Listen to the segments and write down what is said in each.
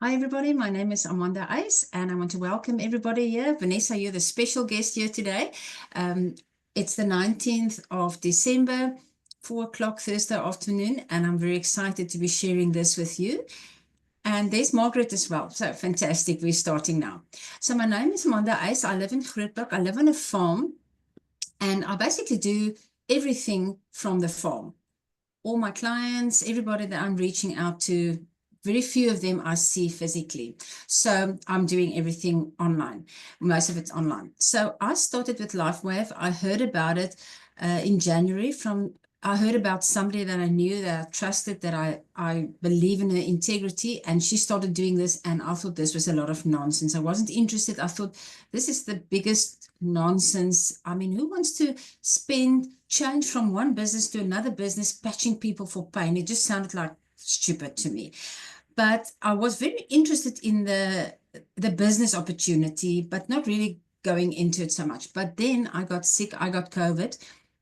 Hi, everybody. My name is Amanda and I want to welcome everybody here. Vanessa, you're the special guest here today. It's the 19th of December, 4 o'clock Thursday afternoon, and I'm very excited to be sharing this with you. And there's Margaret as well. So fantastic. We're starting now. So my name is Amanda Eis. I live in Grootbroek. I live on a farm, and I basically do everything from the farm. All my clients, everybody that I'm reaching out to, very few of them I see physically. So I'm doing everything online. Most of it's online. So I started with LifeWave. I heard about it in January I heard about somebody that I knew, that I trusted, that I believe in her integrity, and she started doing this, and I thought this was a lot of nonsense. I wasn't interested. I thought this is the biggest nonsense. I mean, who wants to change from one business to another business, patching people for pain? It just sounded like stupid to me. But I was very interested in the business opportunity, but not really going into it so much. But then I got sick. I got COVID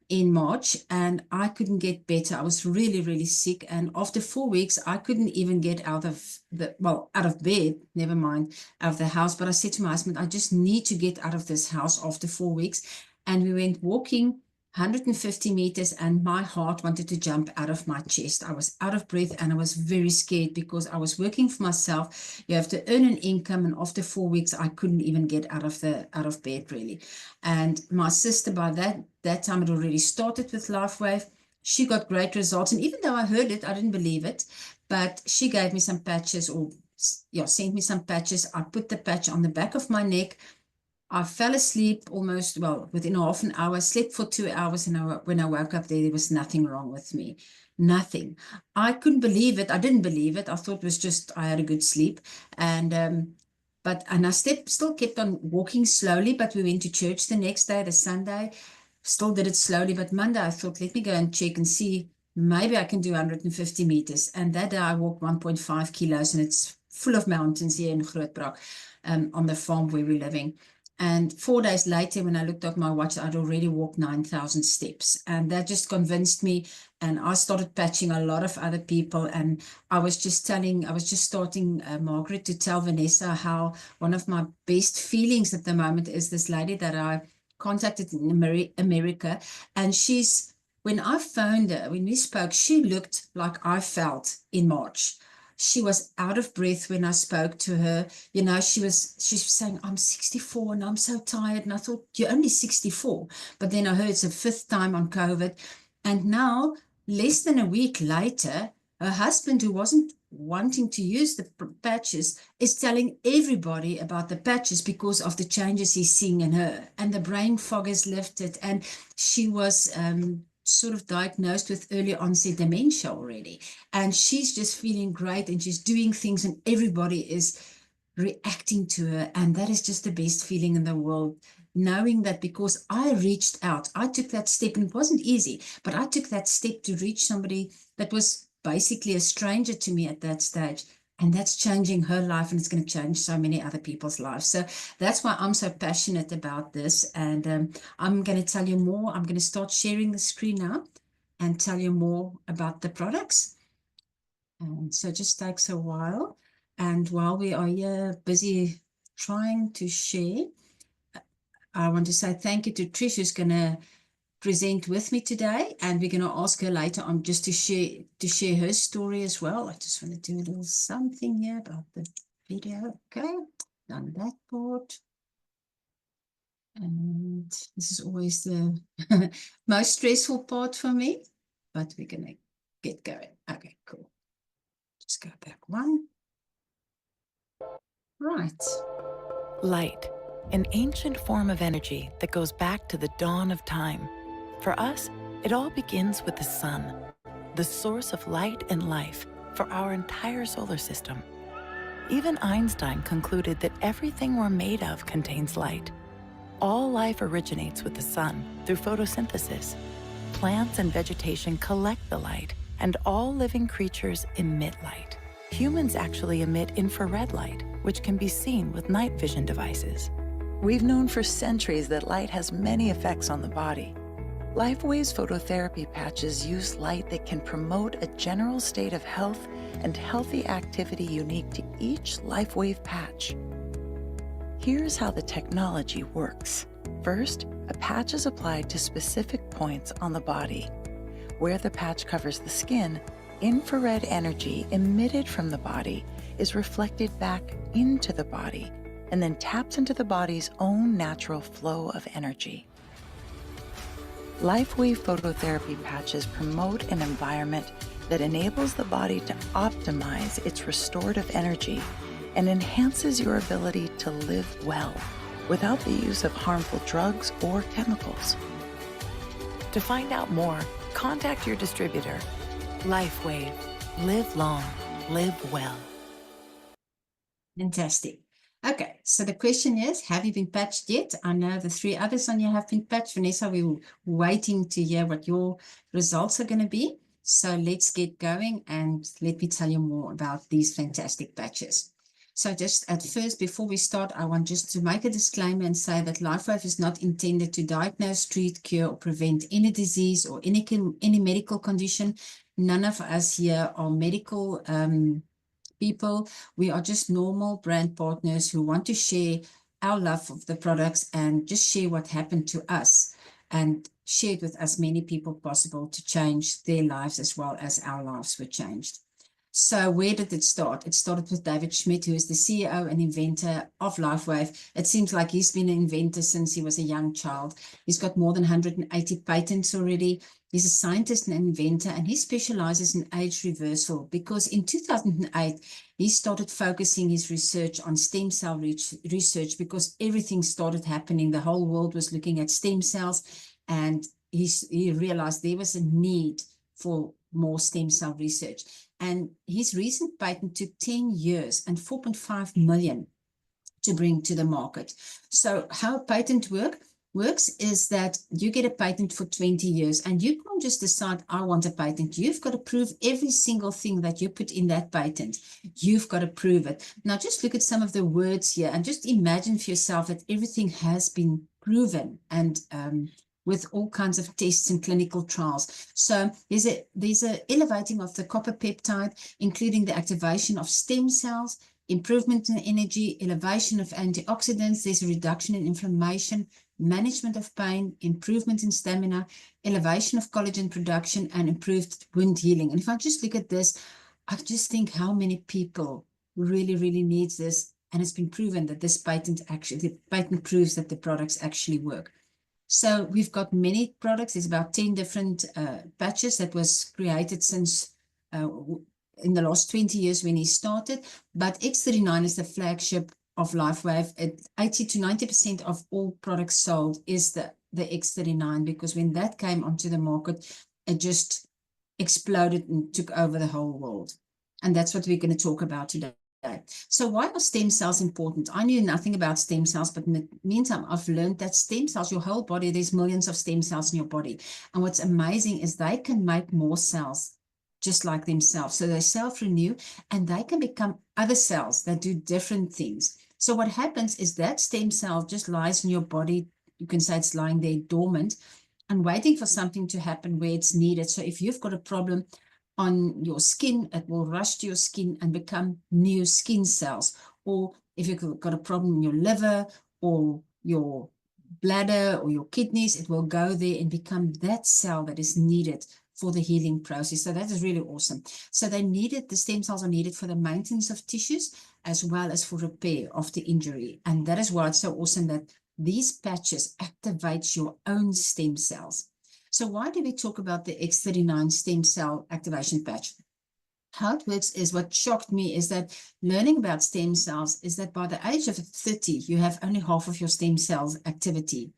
in March, and I couldn't get better. I was really, really sick. And after 4 weeks, I couldn't even get out of bed, never mind out of the house. But I said to my husband, I just need to get out of this house after 4 weeks. And we went walking 150 meters, and my heart wanted to jump out of my chest. I was out of breath, and I was very scared because I was working for myself. You have to earn an income, and after 4 weeks, I couldn't even get out of bed really. And my sister, by that time, had already started with LifeWave. She got great results, and even though I heard it, I didn't believe it. But she gave me some patches, sent me some patches. I put the patch on the back of my neck. I fell asleep within half an hour, slept for 2 hours, and when I woke up there was nothing wrong with me. Nothing. I couldn't believe it. I didn't believe it. I thought it was just I had a good sleep. And I still kept on walking slowly, but we went to church the next day, the Sunday. Still did it slowly, but Monday I thought, let me go and check and see, maybe I can do 150 meters. And that day I walked 1.5 kilos, and it's full of mountains here in Grootbroek, on the farm where we're living. And 4 days later, when I looked at my watch, I'd already walked 9,000 steps. And that just convinced me. And I started patching a lot of other people. And I was just starting, Margaret, to tell Vanessa how one of my best feelings at the moment is this lady that I contacted in America. And when I phoned her, when we spoke, she looked like I felt in March. She was out of breath when I spoke to her. She's saying, I'm 64 and I'm so tired. And I thought, you're only 64. But then I heard it's the 5th time on COVID. And now, less than a week later, her husband, who wasn't wanting to use the patches, is telling everybody about the patches because of the changes he's seeing in her. And the brain fog has lifted. And she was sort of diagnosed with early onset dementia already. And she's just feeling great, and she's doing things, and everybody is reacting to her. And that is just the best feeling in the world, knowing that because I reached out, I took that step, and it wasn't easy, but I took that step to reach somebody that was basically a stranger to me at that stage. And that's changing her life, and it's going to change so many other people's lives. So that's why I'm so passionate about this. And I'm going to tell you more. I'm going to start sharing the screen now and tell you more about the products. And so it just takes a while. And while we are here busy trying to share, I want to say thank you to Trish, who's going to present with me today, and we're going to ask her later on just to share her story as well. I just want to do a little something here about the video. Okay, done that part. And this is always the most stressful part for me, but we're going to get going. Okay, cool. Just go back one. Right. Light, an ancient form of energy that goes back to the dawn of time. For us, it all begins with the sun, the source of light and life for our entire solar system. Even Einstein concluded that everything we're made of contains light. All life originates with the sun through photosynthesis. Plants and vegetation collect the light, and all living creatures emit light. Humans actually emit infrared light, which can be seen with night vision devices. We've known for centuries that light has many effects on the body. LifeWave's phototherapy patches use light that can promote a general state of health and healthy activity unique to each LifeWave patch. Here's how the technology works. First, a patch is applied to specific points on the body. Where the patch covers the skin, infrared energy emitted from the body is reflected back into the body and then taps into the body's own natural flow of energy. LifeWave phototherapy patches promote an environment that enables the body to optimize its restorative energy and enhances your ability to live well without the use of harmful drugs or chemicals. To find out more, contact your distributor. LifeWave. Live long, live well. Fantastic. Okay, so the question is, have you been patched yet? I know the 3 others on you have been patched. Vanessa, we're waiting to hear what your results are going to be. So let's get going and let me tell you more about these fantastic patches. So just at first, before we start, I want just to make a disclaimer and say that LifeWave is not intended to diagnose, treat, cure, or prevent any disease or any medical condition. None of us here are medical people. We are just normal brand partners who want to share our love of the products and just share what happened to us and share it with as many people possible to change their lives as well as our lives were changed. So where did it start? It started with David Schmidt, who is the CEO and inventor of LifeWave. It seems like he's been an inventor since he was a young child. He's got more than 180 patents already. He's a scientist and inventor, and he specializes in age reversal because in 2008, he started focusing his research on stem cell research because everything started happening. The whole world was looking at stem cells, and he realized there was a need for more stem cell research. And his recent patent took 10 years and 4.5 million to bring to the market. So how a patent works is that you get a patent for 20 years and you can't just decide, I want a patent. You've got to prove every single thing that you put in that patent. You've got to prove it. Now just look at some of the words here and just imagine for yourself that everything has been proven and with all kinds of tests and clinical trials. So there's a elevating of the copper peptide, including the activation of stem cells, improvement in energy, elevation of antioxidants, there's a reduction in inflammation, management of pain, improvement in stamina, elevation of collagen production, and improved wound healing. And if I just look at this, I just think how many people really, really needs this. And it's been proven that the patent proves that the products actually work. So we've got many products. There's about 10 different patches that was created since in the last 20 years when he started. But X39 is the flagship of LifeWave. 80 to 90% of all products sold is the X39 because when that came onto the market, it just exploded and took over the whole world. And that's what we're going to talk about today. So why are stem cells important? I knew nothing about stem cells, but in the meantime, I've learned that stem cells, your whole body, there's millions of stem cells in your body. And what's amazing is they can make more cells just like themselves. So they self-renew and they can become other cells that do different things. So what happens is that stem cell just lies in your body. You can say it's lying there dormant and waiting for something to happen where it's needed. So if you've got a problem on your skin, it will rush to your skin and become new skin cells. Or if you've got a problem in your liver or your bladder or your kidneys, it will go there and become that cell that is needed for the healing process. So that is really awesome. So the stem cells are needed for the maintenance of tissues as well as for repair of the injury. And that is why it's so awesome that these patches activate your own stem cells. So why do we talk about the X39 stem cell activation patch? How it works is what shocked me is that learning about stem cells is that by the age of 30, you have only half of your stem cells activity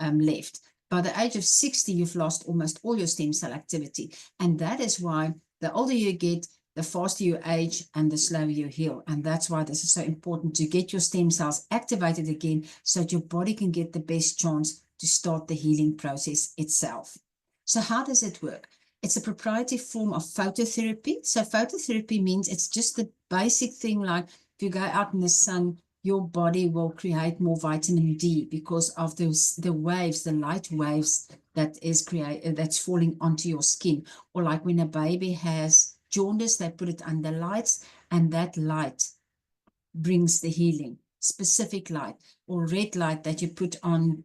left. By the age of 60, you've lost almost all your stem cell activity. And that is why the older you get, the faster you age and the slower you heal. And that's why this is so important to get your stem cells activated again so that your body can get the best chance to start the healing process itself. So how does it work? It's a proprietary form of phototherapy. So phototherapy means it's just the basic thing like if you go out in the sun, your body will create more vitamin D because of the waves, the light waves that is that's falling onto your skin. Or like when a baby has jaundice, they put it under lights, and that light brings the healing. Specific light or red light that you put on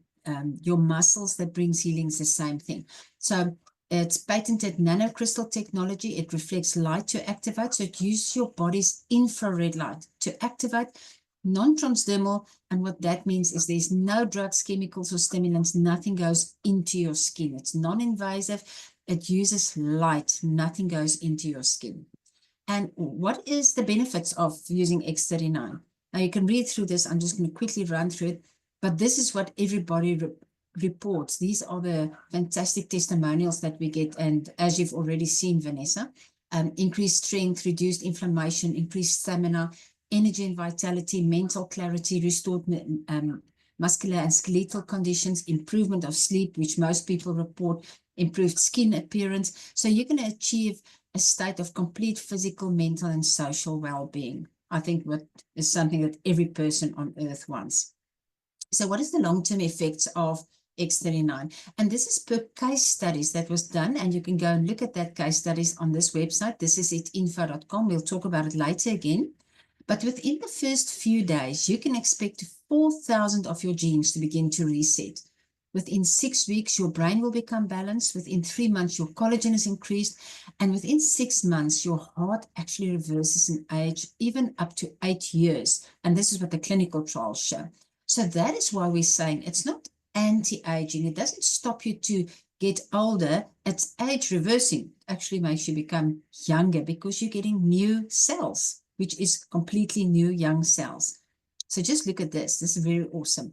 your muscles that brings healing is the same thing. So it's patented nanocrystal technology. It reflects light to activate. So it uses your body's infrared light to activate, non-transdermal. And what that means is there's no drugs, chemicals, or stimulants. Nothing goes into your skin. It's non-invasive. It uses light. Nothing goes into your skin. And what is the benefits of using X39? Now you can read through this. I'm just going to quickly run through it. But this is what everybody reports. These are the fantastic testimonials that we get. And as you've already seen, Vanessa, increased strength, reduced inflammation, increased stamina, energy and vitality, mental clarity, restored muscular and skeletal conditions, improvement of sleep, which most people report, improved skin appearance. So you're going to achieve a state of complete physical, mental, and social well-being. I think what is something that every person on earth wants. So what is the long-term effects of X39? And this is per case studies that was done, and you can go and look at that case studies on this website. This is info.com. We'll talk about it later again. But within the first few days, you can expect 4,000 of your genes to begin to reset. Within 6 weeks, your brain will become balanced. Within 3 months, your collagen is increased. And within 6 months, your heart actually reverses in age, even up to 8 years. And this is what the clinical trials show. So that is why we're saying it's not anti-aging. It doesn't stop you to get older. It's age reversing. It actually makes you become younger because you're getting new cells, which is completely new young cells. So just look at this. This is very awesome.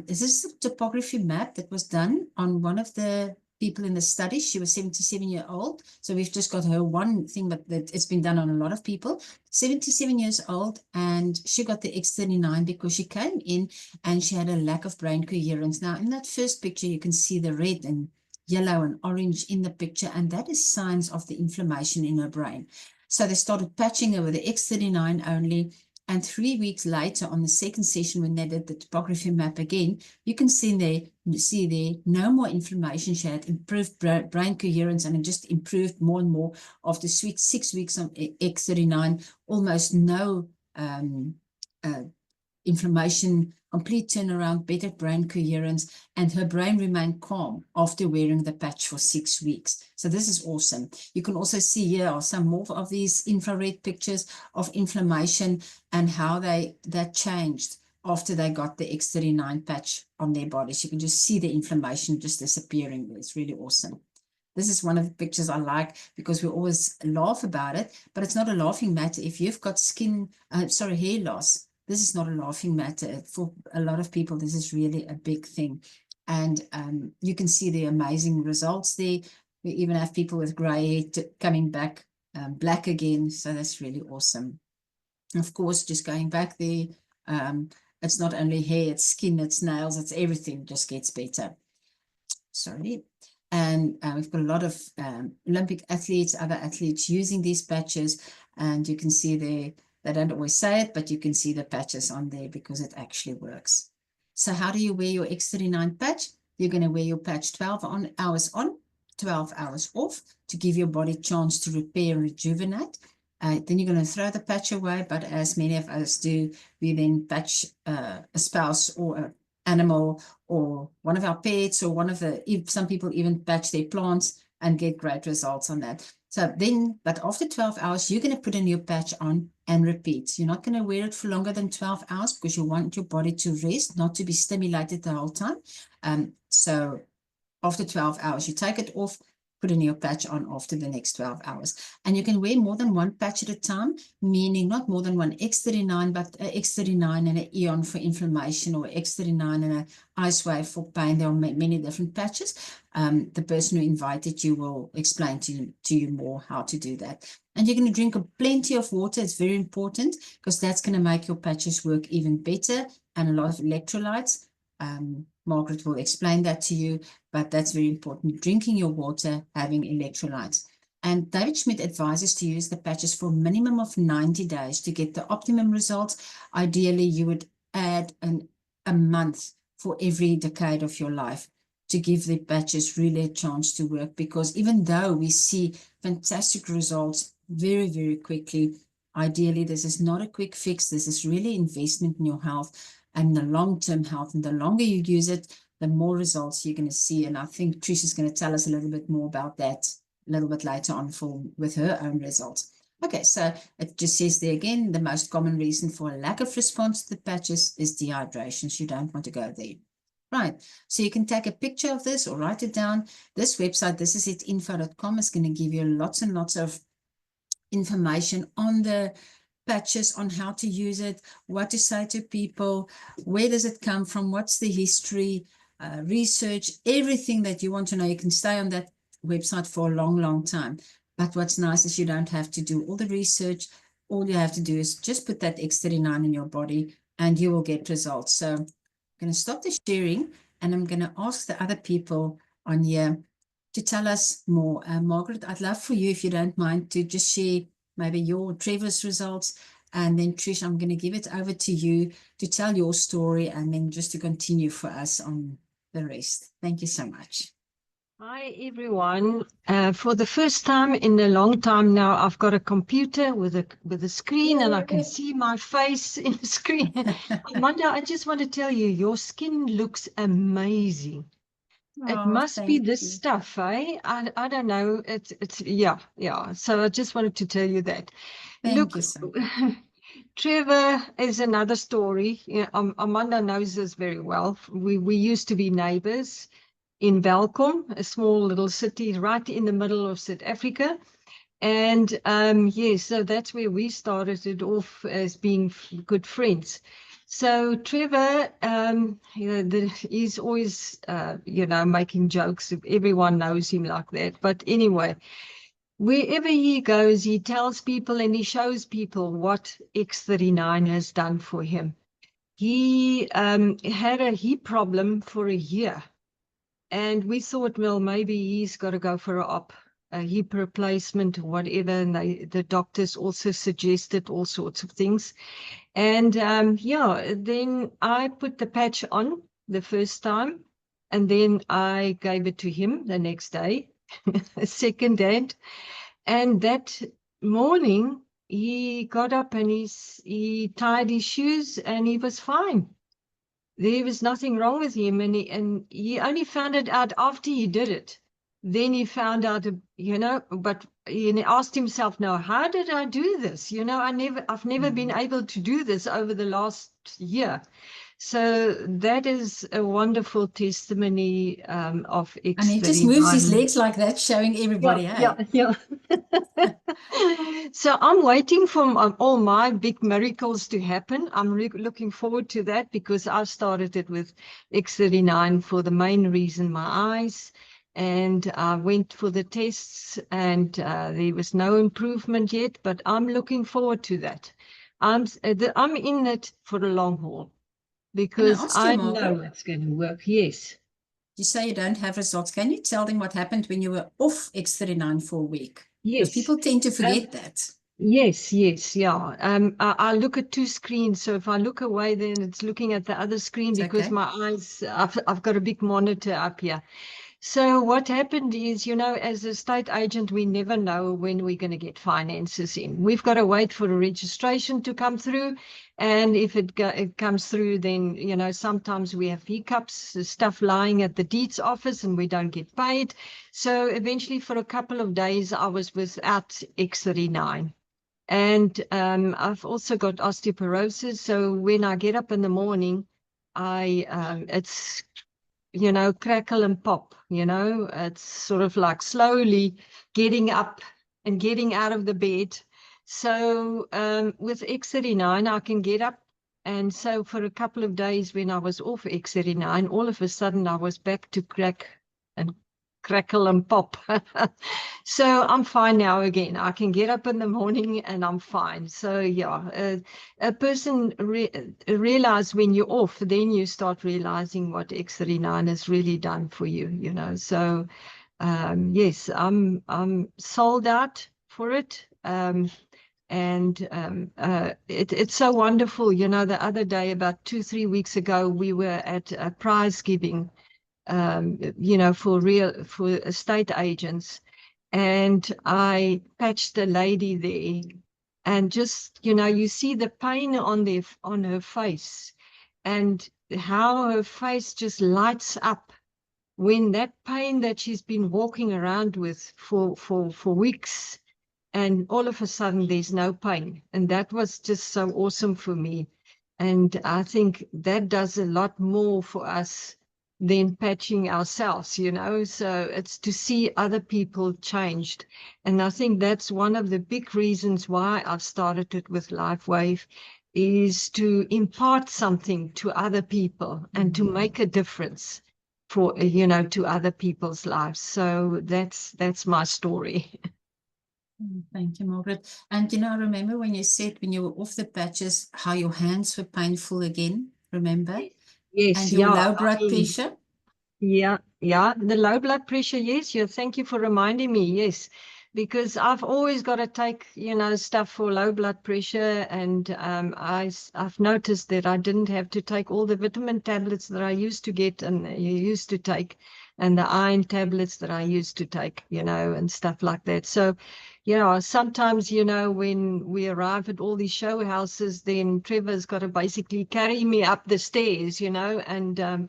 This is a topography map that was done on one of the people in the study. She was 77 years old. So we've just got her one thing, but it's been done on a lot of people. 77 years old, and she got the X39 because she came in and she had a lack of brain coherence. Now, in that first picture, you can see the red and yellow and orange in the picture, and that is signs of the inflammation in her brain. So they started patching her with the X39 only. And 3 weeks later, on the second session, when they did the topography map again, you can see there no more inflammation. She had improved brain coherence, and it just improved more and more after 6 weeks on X39. Almost no inflammation, complete turnaround, better brain coherence, and her brain remained calm after wearing the patch for 6 weeks. So this is awesome. You can also see here are some more of these infrared pictures of inflammation and how that changed after they got the X39 patch on their bodies. You can just see the inflammation just disappearing. It's really awesome. This is one of the pictures I like because we always laugh about it, but it's not a laughing matter. If you've got hair loss, this is not a laughing matter. For a lot of people, this is really a big thing. And you can see the amazing results there. We even have people with gray hair coming back black again. So that's really awesome. Of course, just going back there, it's not only hair, it's skin, it's nails, it's everything just gets better. Sorry. And we've got a lot of Olympic athletes, other athletes using these patches. And you can see there, they don't always say it, but you can see the patches on there because it actually works. So how do you wear your X39 patch? You're going to wear your patch 12 hours on, 12 hours off to give your body a chance to repair and rejuvenate. Then you're going to throw the patch away, but as many of us do, we then patch a spouse or an animal or one of our pets, or some people even patch their plants and get great results on that. So then, but after 12 hours, you're going to put a new patch on and repeat. You're not going to wear it for longer than 12 hours because you want your body to rest, not to be stimulated the whole time. So after 12 hours, you take it off, put a new patch on after the next 12 hours. And you can wear more than one patch at a time, meaning not more than one X39, but an X39 and an Eon for inflammation, or X39 and an Ice Wave for pain. There are many different patches. The person who invited you will explain to you more how to do that. And you're going to drink plenty of water. It's very important because that's going to make your patches work even better, and a lot of electrolytes. Margaret will explain that to you, but that's very important. Drinking your water, having electrolytes. And David Schmidt advises to use the patches for a minimum of 90 days to get the optimum results. Ideally, you would add a month for every decade of your life to give the patches really a chance to work, because even though we see fantastic results very, very quickly, ideally, this is not a quick fix. This is really investment in your health and the long-term health. And the longer you use it, the more results you're going to see. And I think Trish is going to tell us a little bit more about that a little bit later on with her own results. Okay, so it just says there again, the most common reason for a lack of response to the patches is dehydration. So you don't want to go there. Right, so you can take a picture of this or write it down. This website, thisisit.info.com, is going to give you lots and lots of information on the patches, on how to use it, what to say to people, where does it come from, what's the history, research, everything that you want to know. You can stay on that website for a long, long time. But what's nice is you don't have to do all the research. All you have to do is just put that X39 in your body and you will get results. So I'm going to stop the sharing and I'm going to ask the other people on here to tell us more. Margaret, I'd love for you, if you don't mind, to just share maybe your Trevor's results. And then Trish, I'm going to give it over to you to tell your story and then just to continue for us on the rest. Thank you so much. Hi, everyone. For the first time in a long time now, I've got a computer with a screen and I can see my face in the screen. Amanda, I just want to tell you, your skin looks amazing. It must be this stuff, eh? I don't know. It's yeah. So I just wanted to tell you that. Thank you so much. Trevor is another story. Yeah, Amanda knows this very well. We used to be neighbors in Welkom, a small little city right in the middle of South Africa. And yes, so that's where we started it off as being good friends. So Trevor, he's always, making jokes. Everyone knows him like that. But anyway, wherever he goes, he tells people and he shows people what X39 has done for him. He had a hip problem for a year. And we thought, well, maybe he's got to go for a hip replacement, whatever. And the doctors also suggested all sorts of things. And then I put the patch on the first time. And then I gave it to him the next day, second hand. And that morning, he got up and he tied his shoes and he was fine. There was nothing wrong with him, and he only found it out after he did it. Then he found out, but he asked himself, now, how did I do this? I've never been able to do this over the last year. So that is a wonderful testimony of X39. And he just moves his legs like that, showing everybody, yeah. So I'm waiting for all my big miracles to happen. I'm looking forward to that because I started it with X39 for the main reason, my eyes. And I went for the tests and there was no improvement yet, but I'm looking forward to that. I'm in it for the long haul because I know it's going to work. Yes. You say you don't have results. Can you tell them what happened when you were off X39 for a week? Yes. Because people tend to forget that. Yes, yeah. I look at two screens. So if I look away, then it's looking at the other screen because my eyes, I've got a big monitor up here. So what happened is, as a state agent, we never know when we're going to get finances in. We've got to wait for a registration to come through. And if it comes through, then, sometimes we have hiccups, stuff lying at the deeds office and we don't get paid. So eventually for a couple of days, I was without X39. And I've also got osteoporosis. So when I get up in the morning, it's crackle and pop, it's sort of like slowly getting up and getting out of the bed. So with X39, I can get up. And so for a couple of days when I was off X39, all of a sudden I was back to crackle and pop. So I'm fine now again. I can get up in the morning and I'm fine. So yeah, a person realize when you're off, then you start realizing what X39 has really done for you, So yes, I'm sold out for it. It's so wonderful. The other day, about 2-3 weeks ago, we were at a prize giving for estate agents. And I patched a lady there, and just, you see the pain on her face, and how her face just lights up when that pain that she's been walking around with for weeks, and all of a sudden there's no pain. And that was just so awesome for me. And I think that does a lot more for us than patching ourselves, so it's to see other people changed. And I think that's one of the big reasons why I've started it with LifeWave, is to impart something to other people and to make a difference for, to other people's lives. So that's my story. Thank you, Margaret. And I remember when you said when you were off the patches, how your hands were painful again, remember? Yes, And your yeah. low blood pressure. Yeah, the low blood pressure, yes. Yeah, thank you for reminding me. Yes, because I've always got to take, stuff for low blood pressure, and I've noticed that I didn't have to take all the vitamin tablets that I used to get and you used to take, and the iron tablets that I used to take, and stuff like that. So, sometimes, when we arrive at all these show houses, then Trevor's got to basically carry me up the stairs, and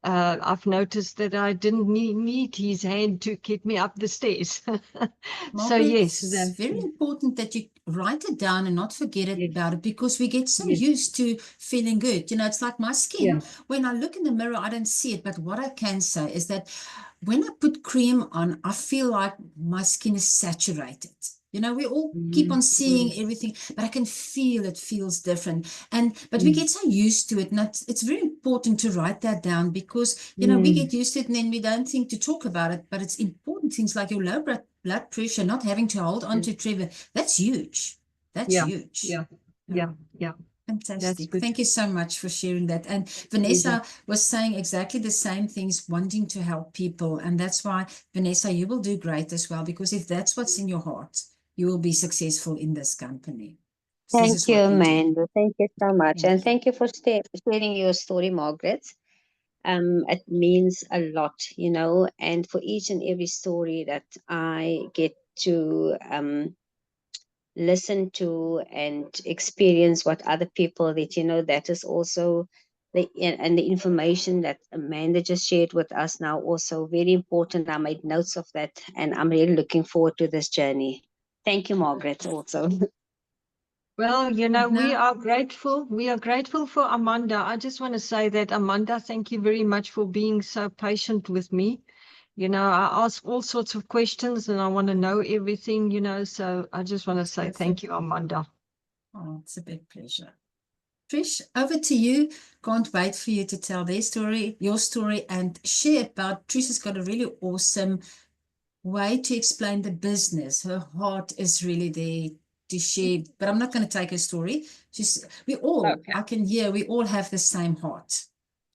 I've noticed that I didn't need his hand to get me up the stairs. So Margaret, yes, it's very important that you write it down and not forget yes, about it, because we get so yes, used to feeling good. It's like my skin. yeah, When I look in the mirror, I don't see it. But what I can say is that when I put cream on, I feel like my skin is saturated. We all keep on seeing everything, but I can feel it feels different. But we get so used to it. And it's very important to write that down, because, we get used to it and then we don't think to talk about it. But it's important things like your low blood pressure, not having to hold on to Trevor. That's huge. That's yeah, huge. yeah, Yeah. yeah. That's Fantastic. good. Thank you so much for sharing that. And Vanessa was saying exactly the same things, wanting to help people. And that's why, Vanessa, you will do great as well, because if that's what's in your heart, you will be successful in this company. So this Thank is you, what you do. Amanda. Thank you so much. Thank And you. thank you for sharing your story, Margaret. It means a lot, and for each and every story that I get to listen to and experience what other people that, that is also and the information that Amanda just shared with us now, also very important. I made notes of that, and I'm really looking forward to this journey. Thank you, Margaret, also. Well, we Now, are grateful. We are grateful for Amanda. I just want to say that, Amanda, thank you very much for being so patient with me. I ask all sorts of questions and I want to know everything, so I just want to say thank you, Amanda. oh, it's a big pleasure. Trish, over to you. Can't wait for you to tell their story, your story, and share about. Trish has got a really awesome way to explain the business. Her heart is really there to share, but I'm not going to take her story. I can hear, we all have the same heart.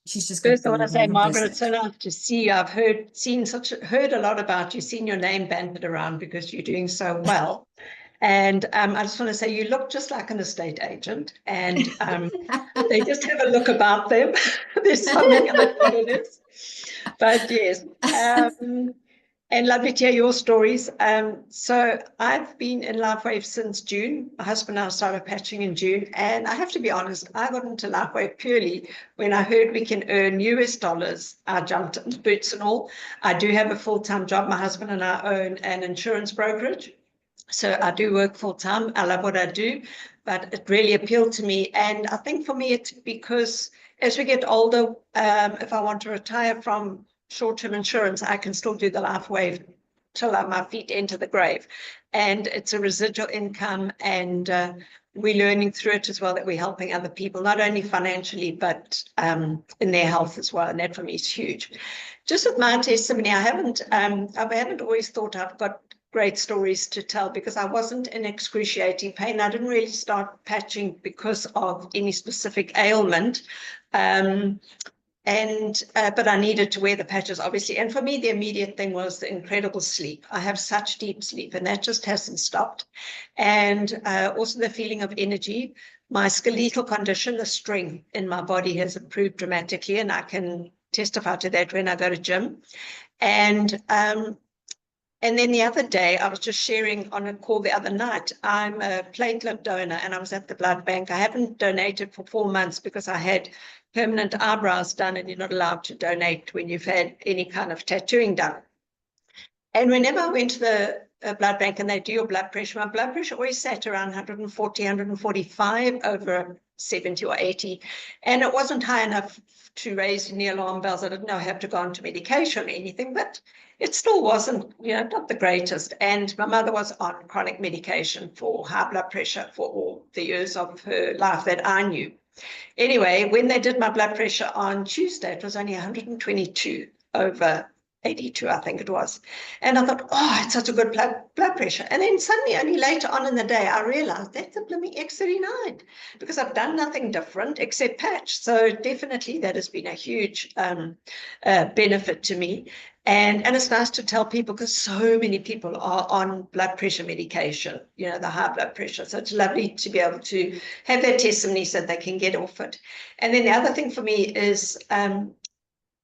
She's just got First, I want to say, Margaret, it's business. so nice to see you. I've heard a lot about you, seen your name bandied around because you're doing so well. And I just want to say, you look just like an estate agent, and they just have a look about them. There's something about what it is. But yes, and lovely to hear your stories. So I've been in LifeWave since June. My husband and I started patching in June. And I have to be honest, I got into LifeWave purely when I heard we can earn US dollars. I jumped into boots and all. I do have a full-time job. My husband and I own an insurance brokerage. So I do work full-time. I love what I do, but it really appealed to me. And I think for me, it's because as we get older, if I want to retire from short-term insurance, I can still do the LifeWave till my feet enter the grave. And it's a residual income, and we're learning through it as well, that we're helping other people, not only financially, but in their health as well. And that for me is huge. Just with my testimony, I haven't always thought I've got great stories to tell, because I wasn't in excruciating pain. I didn't really start patching because of any specific ailment. But I needed to wear the patches, obviously. And for me, the immediate thing was the incredible sleep. I have such deep sleep, and that just hasn't stopped. And also the feeling of energy. My skeletal condition, the strength in my body has improved dramatically, and I can testify to that when I go to gym. And then the other day, I was just sharing on a call the other night. I'm a platelet donor, and I was at the blood bank. I haven't donated for 4 months because I had permanent eyebrows done, and you're not allowed to donate when you've had any kind of tattooing done. And whenever I went to the blood bank and they do your blood pressure, my blood pressure always sat around 140, 145 over 70 or 80. And it wasn't high enough to raise any alarm bells. I didn't know I had to go on to medication or anything, but it still wasn't, not the greatest. And my mother was on chronic medication for high blood pressure for all the years of her life that I knew. Anyway, when they did my blood pressure on Tuesday, it was only 122 over 82, I think it was. And I thought, oh, it's such a good blood pressure. And then suddenly, only later on in the day, I realized that's a blooming X39 because I've done nothing different except patch. So definitely that has been a huge benefit to me. And it's nice to tell people because so many people are on blood pressure medication, the high blood pressure. So it's lovely to be able to have that testimony so that they can get off it. And then the other thing for me is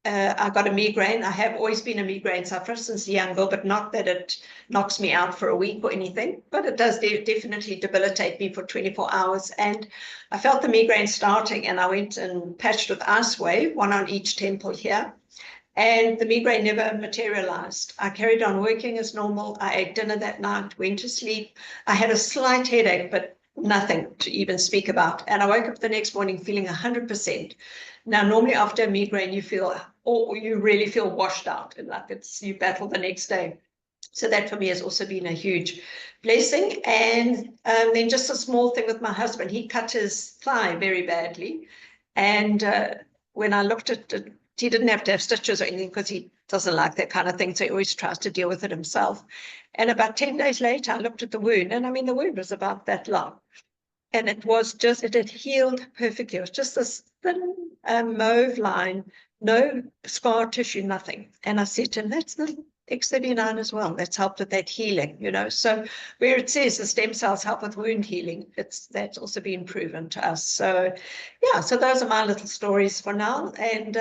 I got a migraine. I have always been a migraine sufferer since young girl, but not that it knocks me out for a week or anything, but it does definitely debilitate me for 24 hours. And I felt the migraine starting, and I went and patched with Ice Wave, one on each temple here. And the migraine never materialized. I carried on working as normal. I ate dinner that night, went to sleep. I had a slight headache, but nothing to even speak about. And I woke up the next morning feeling 100%. Now, normally after a migraine, you really feel washed out and like you battle the next day. So that for me has also been a huge blessing. And then just a small thing with my husband, he cut his thigh very badly. And when I looked at it, he didn't have to have stitches or anything because he doesn't like that kind of thing. So he always tries to deal with it himself. And about 10 days later, I looked at the wound, and I mean, the wound was about that long. And it had healed perfectly. It was just this thin mauve line, no scar tissue, nothing. And I said to him, that's the X39 as well. That's helped with that healing, So where it says the stem cells help with wound healing, that's also been proven to us. So yeah, so those are my little stories for now. And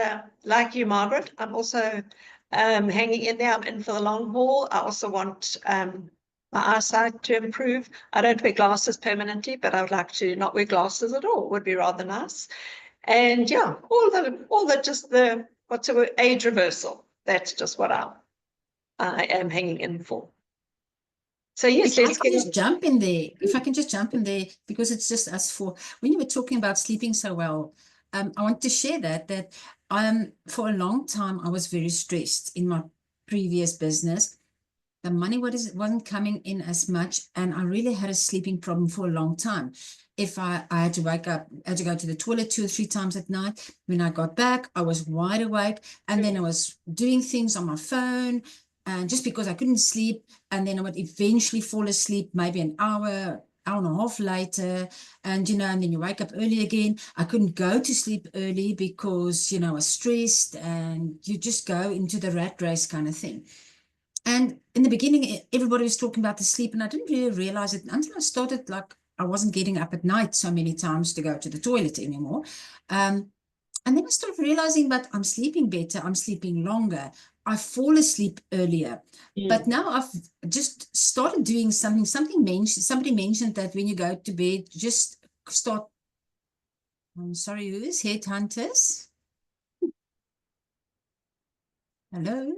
like you, Margaret, I'm also hanging in there. I'm in for the long haul. I also want my eyesight to improve. I don't wear glasses permanently, but I would like to not wear glasses at all. It would be rather nice. And yeah, what's the word? Age reversal. That's just what I am hanging in for. So yes, If I can just jump in there, because it's just us four. When you were talking about sleeping so well, I want to share that for a long time I was very stressed in my previous business. The money wasn't coming in as much, and I really had a sleeping problem for a long time. If I had to wake up, I had to go to the toilet 2 or 3 times at night. When I got back, I was wide awake, and then I was doing things on my phone, and just because I couldn't sleep, and then I would eventually fall asleep maybe an hour and a half later, and and then you wake up early again. I couldn't go to sleep early because I was stressed, and you just go into the rat race kind of thing. And in the beginning, everybody was talking about the sleep, and I didn't really realize it until I started, I wasn't getting up at night so many times to go to the toilet anymore. And then I started realizing, but I'm sleeping better, I'm sleeping longer, I fall asleep earlier. But now I've just started doing something. Somebody mentioned that when you go to bed, just start. I'm sorry, who is Headhunters? Hello?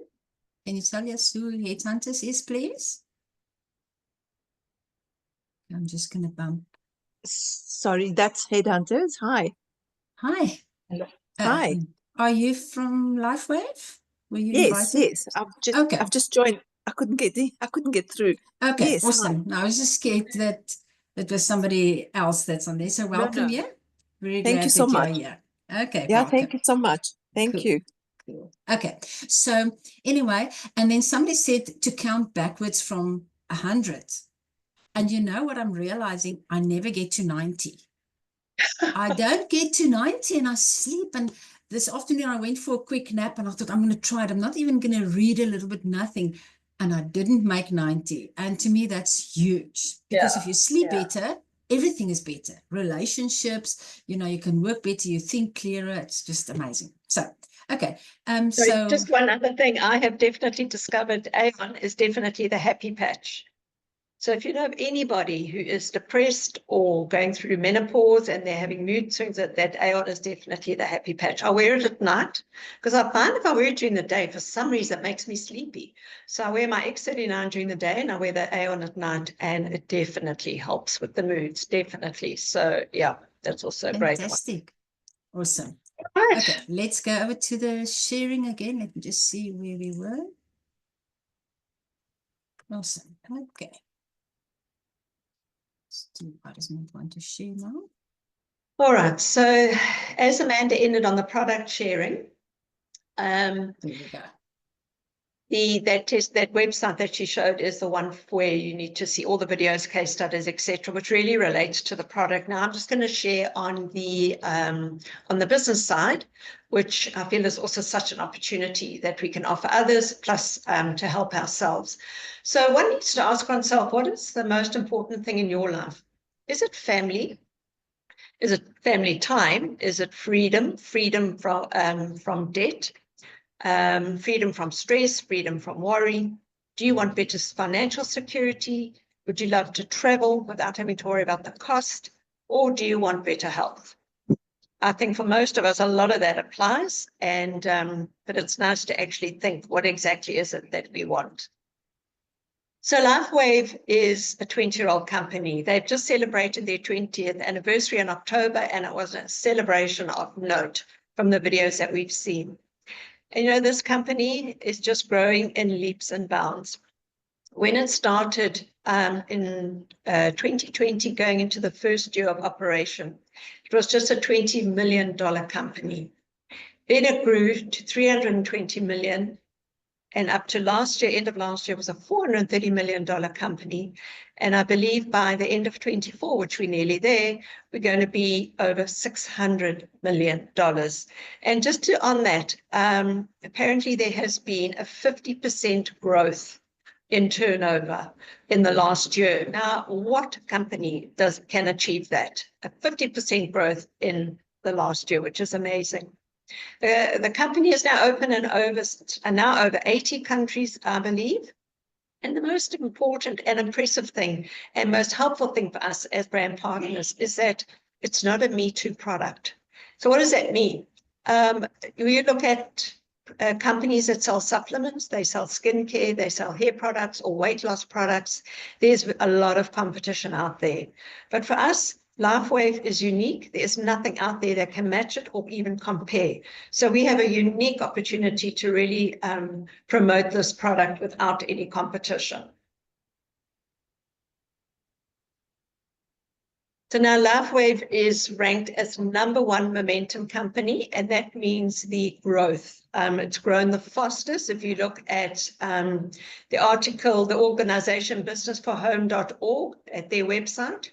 Can you tell us who Headhunters is, please? I'm just going to bump. Sorry, that's Headhunters. Hi. Hi. Hello. Hi. Are you from LifeWave? Were you Yes, invited? yes. I've just joined. I couldn't get through. Okay, yes, awesome. No, I was just scared that it was somebody else that's on there. So welcome here. Very thank glad you so that you're much. here. Okay, yeah, welcome. thank you so much. Thank you. Cool. Okay, so anyway, and then somebody said to count backwards from 100. And you know what I'm realizing? I never get to 90. I don't get to 90 and I sleep. And this afternoon I went for a quick nap and I thought, I'm going to try it. I'm not even going to read a little bit, nothing. And I didn't make 90. And to me, that's huge. Because if you sleep better, everything is better. Relationships, you can work better, you think clearer. It's just amazing. So, Okay. So just one other thing I have definitely discovered, Aeon is definitely the happy patch. So if you know of anybody who is depressed or going through menopause and they're having mood swings, that Aeon is definitely the happy patch. I wear it at night because I find if I wear it during the day, for some reason, it makes me sleepy. So I wear my X39 during the day and I wear the Aeon at night, and it definitely helps with the moods, definitely. So yeah, that's also a great one. Fantastic. Awesome. Right. Okay, let's go over to the sharing again. Let me just see where we were. Awesome. Okay. I just want to share now. All right. So as Amanda ended on the product sharing, There we go. that website that she showed is the one where you need to see all the videos, case studies, etc., which really relates to the product. Now I'm just going to share on the business side, which I feel is also such an opportunity that we can offer others, plus to help ourselves. So one needs to ask oneself, what is the most important thing in your life? Is it family? Is it family time? Is it freedom? Freedom from debt? Freedom from stress, freedom from worry. Do you want better financial security? Would you love to travel without having to worry about the cost? Or do you want better health? I think for most of us, a lot of that applies, and but it's nice to actually think, what exactly is it that we want? So LifeWave is a 20-year-old company. They've just celebrated their 20th anniversary in October, and it was a celebration of note from the videos that we've seen. And you know, this company is just growing in leaps and bounds. When it started in 2020, going into the first year of operation, it was just a $20 million company. Then it grew to 320 million. And up to last year, end of last year, was a $430 million company. And I believe by the end of 24, which we're nearly there, we're going to be over $600 million. And just on that, apparently there has been a 50% growth in turnover in the last year. Now, what company can achieve that? A 50% growth in the last year, which is amazing. The company is now open in over 80 countries, I believe. And the most important and impressive thing and most helpful thing for us as brand partners is that it's not a Me Too product. So what does that mean? You look at companies that sell supplements, they sell skincare, they sell hair products or weight loss products. There's a lot of competition out there. But for us, LifeWave is unique. There's nothing out there that can match it or even compare. So we have a unique opportunity to really promote this product without any competition. So now LifeWave is ranked as #1 momentum company, and that means the growth. It's grown the fastest. If you look at the article, the organization businessforhome.org at their website,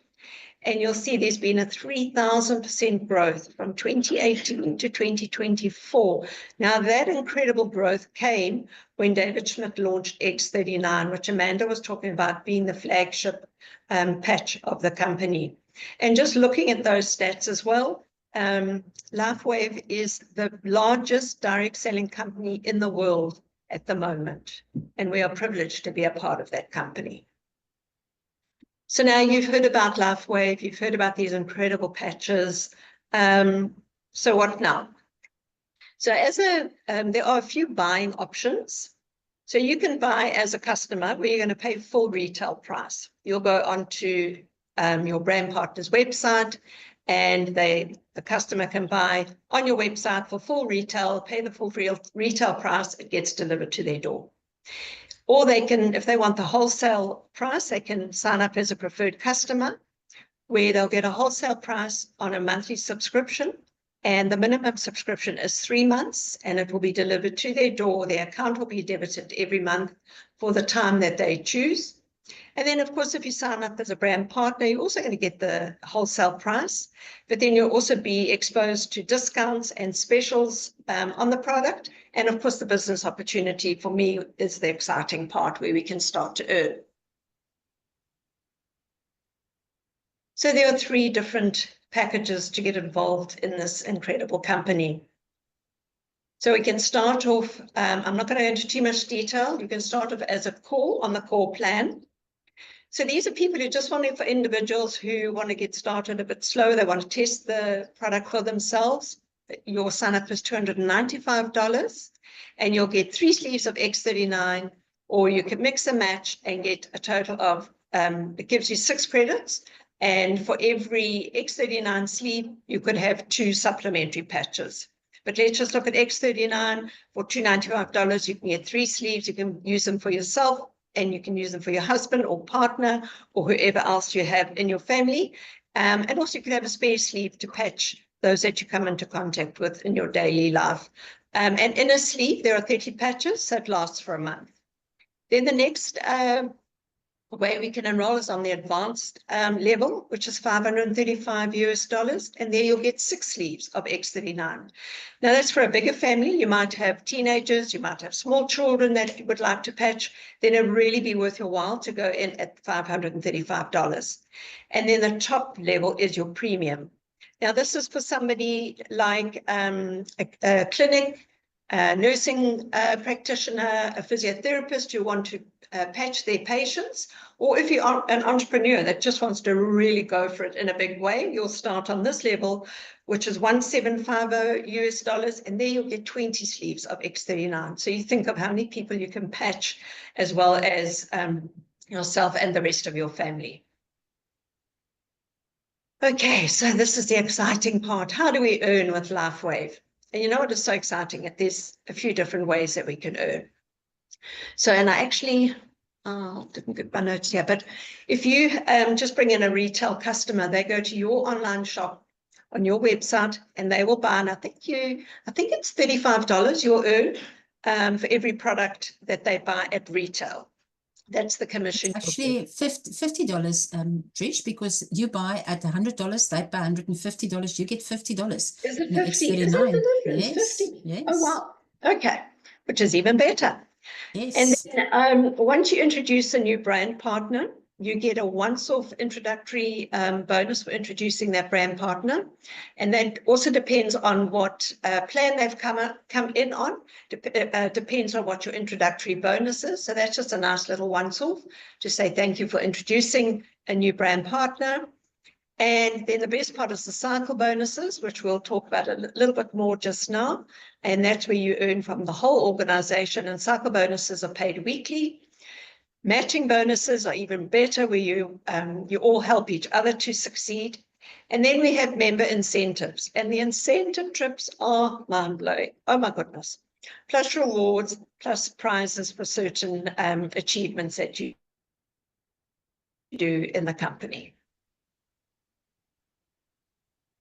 and you'll see there's been a 3,000% growth from 2018 to 2024. Now, that incredible growth came when David Schmidt launched X39, which Amanda was talking about being the flagship patch of the company. And just looking at those stats as well, LifeWave is the largest direct selling company in the world at the moment, and we are privileged to be a part of that company. So now you've heard about LifeWave, you've heard about these incredible patches. So what now? So there are a few buying options. So you can buy as a customer where you're going to pay full retail price. You'll go onto your brand partner's website, and the customer can buy on your website for full retail, pay the full retail price, it gets delivered to their door. Or they can, if they want the wholesale price, they can sign up as a preferred customer, where they'll get a wholesale price on a monthly subscription. And the minimum subscription is 3 months, and it will be delivered to their door. Their account will be debited every month for the time that they choose. And then, of course, if you sign up as a brand partner, you're also going to get the wholesale price, but then you'll also be exposed to discounts and specials on the product. And of course, the business opportunity for me is the exciting part where we can start to earn. So there are 3 different packages to get involved in this incredible company. So we can start off, I'm not going to go into too much detail. You can start off as a core on the core plan. So these are people who just want to, for individuals who want to get started a bit slow, they want to test the product for themselves. Your sign up is $295 and you'll get 3 sleeves of X39, or you can mix and match and get a total of, it gives you 6 credits. And for every X39 sleeve, you could have 2 supplementary patches. But let's just look at X39. For $295, you can get 3 sleeves. You can use them for yourself, and you can use them for your husband or partner or whoever else you have in your family. And also you can have a spare sleeve to patch those that you come into contact with in your daily life. And in a sleeve, there are 30 patches, so it lasts for a month. Then the next way we can enroll is on the advanced level, which is $535, and there you'll get 6 sleeves of X39. Now that's for a bigger family. You might have teenagers, you might have small children that you would like to patch. Then it'll really be worth your while to go in at $535. And then the top level is your premium. Now this is for somebody like a clinic, a nursing practitioner, a physiotherapist who want to patch their patients, or if you are an entrepreneur that just wants to really go for it in a big way, you'll start on this level, which is $1,750, and there you'll get 20 sleeves of X39. So you think of how many people you can patch, as well as yourself and the rest of your family. Okay, so this is the exciting part. How do we earn with LifeWave? And you know what is so exciting? There's a few different ways that we can earn. So, and I actually didn't get my notes here, but if you just bring in a retail customer, they go to your online shop on your website and they will buy, and I think it's $35 you'll earn for every product that they buy at retail. That's the commission. It's actually $50, Trish, because you buy at $100, they buy $150, you get $50. Is it No, 50? X39. Is that the difference? Yes, 50? yes. Oh, wow. Okay, which is even better. Yes. And then, once you introduce a new brand partner, you get a once-off introductory bonus for introducing that brand partner. And that also depends on what plan they've come in on, depends on what your introductory bonus is. So that's just a nice little once-off to say thank you for introducing a new brand partner. And then the best part is the cycle bonuses, which we'll talk about a little bit more just now. And that's where you earn from the whole organization. And cycle bonuses are paid weekly. Matching bonuses are even better, where you all help each other to succeed. And then we have member incentives. And the incentive trips are mind-blowing. Oh, my goodness. Plus rewards, plus prizes for certain achievements that you do in the company.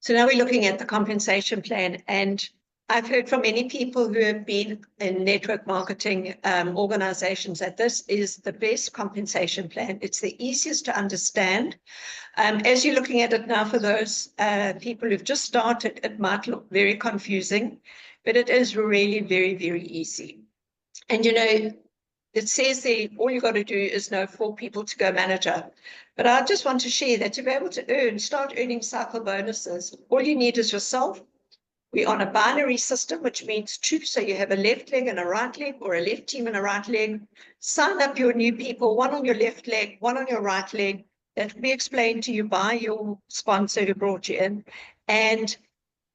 So now we're looking at the compensation plan, and I've heard from many people who have been in network marketing organizations that this is the best compensation plan. It's the easiest to understand. As you're looking at it now, for those people who've just started, it might look very confusing, but it is really very, very easy. And you know, it says there, all you've got to do is know 4 people to go manager. But I just want to share that to be able to start earning cycle bonuses, all you need is yourself. We're on a binary system, which means 2. So you have a left leg and a right leg, or a left team and a right leg. Sign up your new people, 1 on your left leg, 1 on your right leg. That will be explained to you by your sponsor who brought you in. And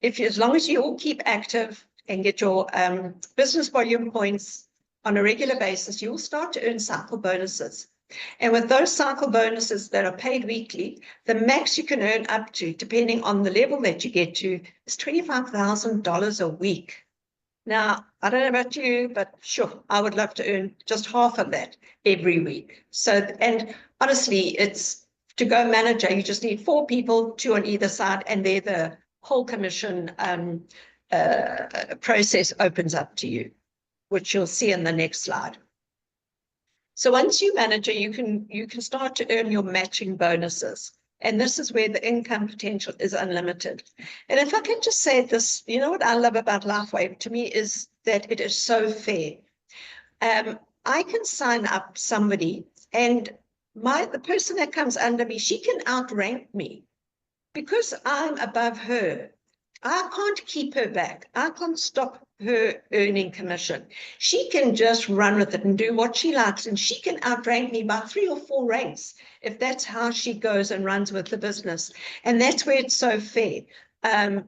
as long as you all keep active and get your business volume points on a regular basis, you'll start to earn cycle bonuses. And with those cycle bonuses that are paid weekly, the max you can earn up to, depending on the level that you get to, is $25,000 a week. Now, I don't know about you, but sure, I would love to earn just half of that every week. So, and honestly, it's to go manager, you just need 4 people, 2 on either side, and there the whole commission process opens up to you, which you'll see in the next slide. So once you manager, you can start to earn your matching bonuses. And this is where the income potential is unlimited. And if I can just say this, you know what I love about LifeWave to me is that it is so fair. I can sign up somebody, and the person that comes under me, she can outrank me because I'm above her. I can't keep her back. I can't stop her earning commission. She can just run with it and do what she likes, and she can outrank me by 3 or 4 ranks if that's how she goes and runs with the business. And that's where it's so fair.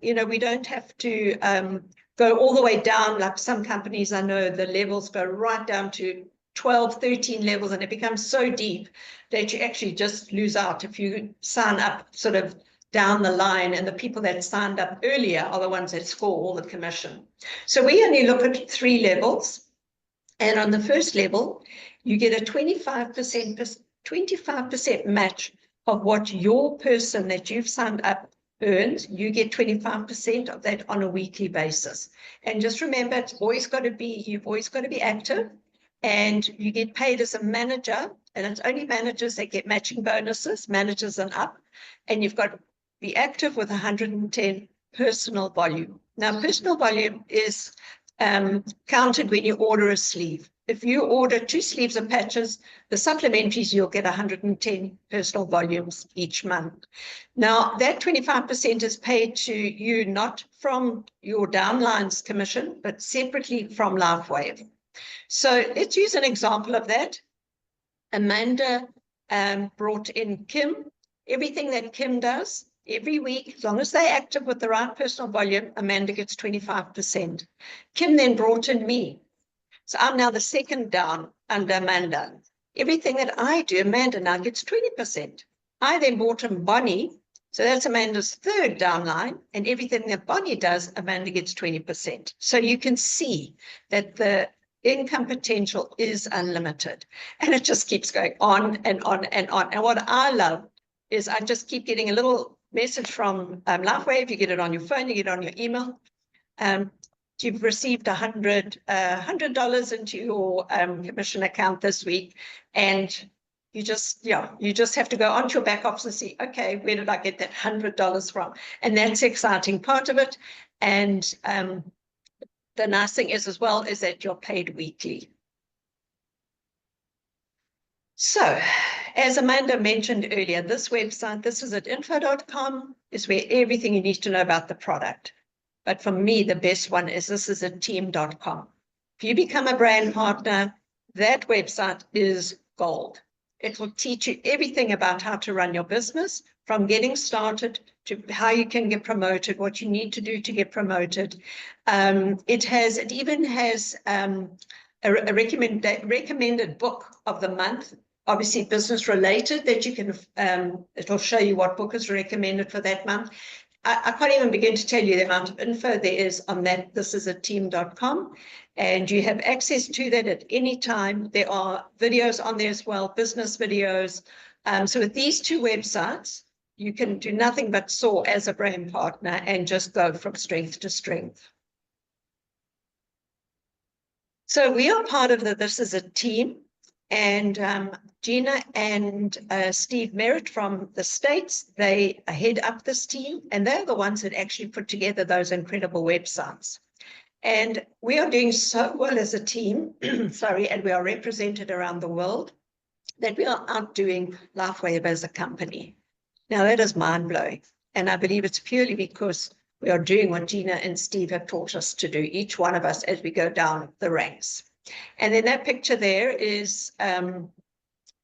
You know, we don't have to go all the way down like some companies. I know the levels go right down to 12, 13 levels, and it becomes so deep that you actually just lose out if you sign up sort of down the line, and the people that signed up earlier are the ones that score all the commission. So we only look at 3 levels, and on the first level, you get a 25% match of what your person that you've signed up earns. You get 25% of that on a weekly basis. And just remember, you've always got to be active, and you get paid as a manager, and it's only managers that get matching bonuses, managers and up, and you've got to be active with 110 personal volume. Now, personal volume is counted when you order a sleeve. If you order 2 sleeves of patches, the supplementaries, you'll get 110 personal volumes each month. Now, that 25% is paid to you, not from your downlines commission, but separately from LifeWave. So let's use an example of that. Amanda brought in Kim. Everything that Kim does every week, as long as they're active with the right personal volume, Amanda gets 25%. Kim then brought in me. So I'm now the second down under Amanda. Everything that I do, Amanda now gets 20%. I then brought in Bonnie. So that's Amanda's third downline. And everything that Bonnie does, Amanda gets 20%. So you can see that the income potential is unlimited. And it just keeps going on and on and on. And what I love is I just keep getting a little message from LifeWave. You get it on your phone, you get it on your email. You've received $100 into your commission account this week, and you just have to go onto your back office and see, okay, where did I get that $100 from? And that's the exciting part of it. And the nice thing is as well is that you're paid weekly. So, as Amanda mentioned earlier, this website, this is at info.com, is where everything you need to know about the product. But for me, the best one is this is at team.com. If you become a brand partner, that website is gold. It will teach you everything about how to run your business, from getting started to how you can get promoted, what you need to do to get promoted. It even has a recommended book of the month, obviously business related, that you can, it'll show you what book is recommended for that month. I can't even begin to tell you the amount of info there is on that. This is at team.com, and you have access to that at any time. There are videos on there as well, business videos. So with these 2 websites, you can do nothing but soar as a brand partner and just go from strength to strength. So we are part of This is a Team, and Gina and Steve Merritt from the States, they head up this team, and they're the ones that actually put together those incredible websites. And we are doing so well as a team, and we are represented around the world, that we are outdoing LifeWave as a company. Now that is mind-blowing, and I believe it's purely because we are doing what Gina and Steve have taught us to do, each one of us as we go down the ranks. And then that picture there is the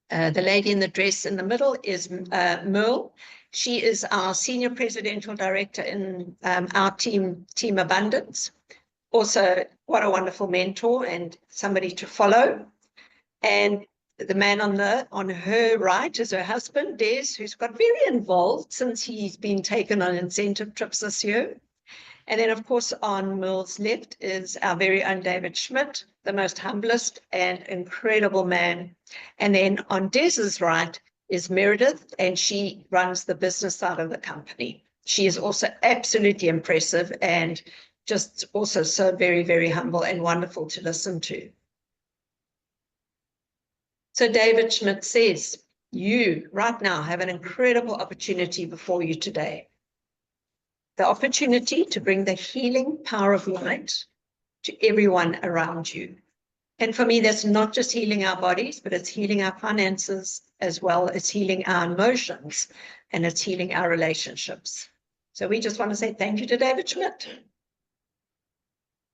lady in the dress in the middle is Merle. She is our senior presidential director in our team Abundance. Also, what a wonderful mentor and somebody to follow. And the man on her right is her husband, Des, who's got very involved since he's been taken on incentive trips this year. And then, of course, on Merle's left is our very own David Schmidt, the most humblest and incredible man. And then on Des's right is Meredith, and she runs the business side of the company. She is also absolutely impressive and just also so very, very humble and wonderful to listen to. So David Schmidt says, you right now have an incredible opportunity before you today. The opportunity to bring the healing power of light to everyone around you. And for me, that's not just healing our bodies, but it's healing our finances as well as healing our emotions, and it's healing our relationships. So we just want to say thank you to David Schmidt.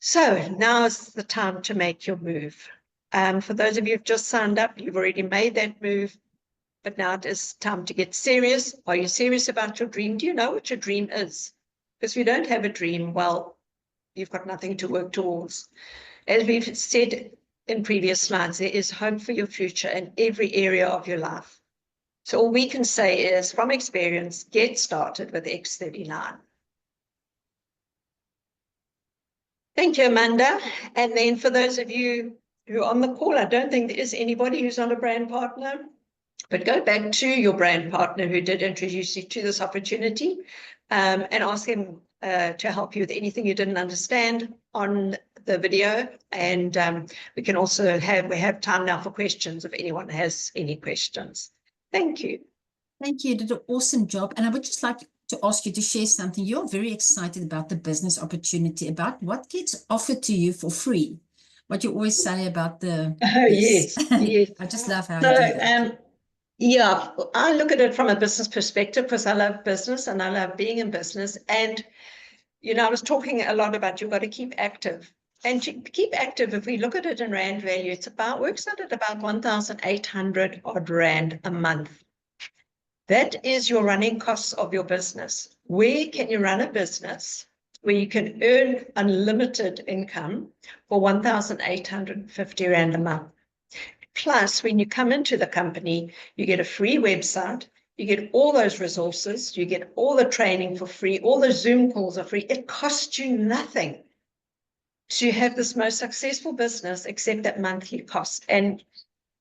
So now is the time to make your move. For those of you who've just signed up, you've already made that move, but now it is time to get serious. Are you serious about your dream? Do you know what your dream is? Because if you don't have a dream, well, you've got nothing to work towards. As we've said in previous slides, there is hope for your future in every area of your life. So all we can say is, from experience, get started with X39. Thank you, Amanda. And then for those of you who are on the call, I don't think there is anybody who's not a brand partner, but go back to your brand partner who did introduce you to this opportunity, and ask him to help you with anything you didn't understand on the video. And we can also have time now for questions if anyone has any questions. Thank you. Thank you. You did an awesome job. And I would just like to ask you to share something. You're very excited about the business opportunity, about what gets offered to you for free. What you always say about the... Oh, yes, yes. I just love how So, you do that. yeah, I look at it from a business perspective because I love business and I love being in business. And, you know, I was talking a lot about you've got to keep active. And to keep active, if we look at it in Rand value, it's works out at about 1,800 odd Rand a month. That is your running costs of your business. Where can you run a business where you can earn unlimited income for 1,850 Rand a month? Plus, when you come into the company, you get a free website, you get all those resources, you get all the training for free, all the Zoom calls are free. It costs you nothing to have this most successful business except that monthly cost. And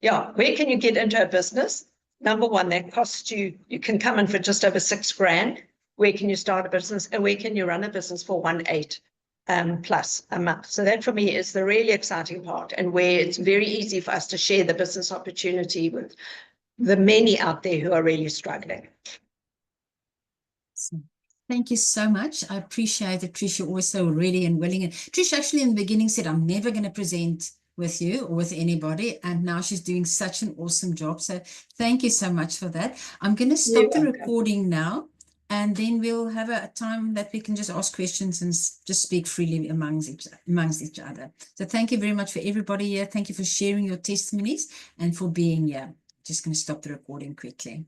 yeah, where can you get into a business? Number one, that costs you, you can come in for just over 6 grand. Where can you start a business and where can you run a business for 1,800 plus a month? So that for me is the really exciting part, and where it's very easy for us to share the business opportunity with the many out there who are really struggling. Thank you so much. I appreciate it, Trish. You're always so ready and willing. And Trish actually in the beginning said, I'm never going to present with you or with anybody. And now she's doing such an awesome job. So thank you so much for that. I'm going to stop the recording now. And then we'll have a time that we can just ask questions and just speak freely amongst each other. So thank you very much for everybody here. Thank you for sharing your testimonies and for being here. Just going to stop the recording quickly.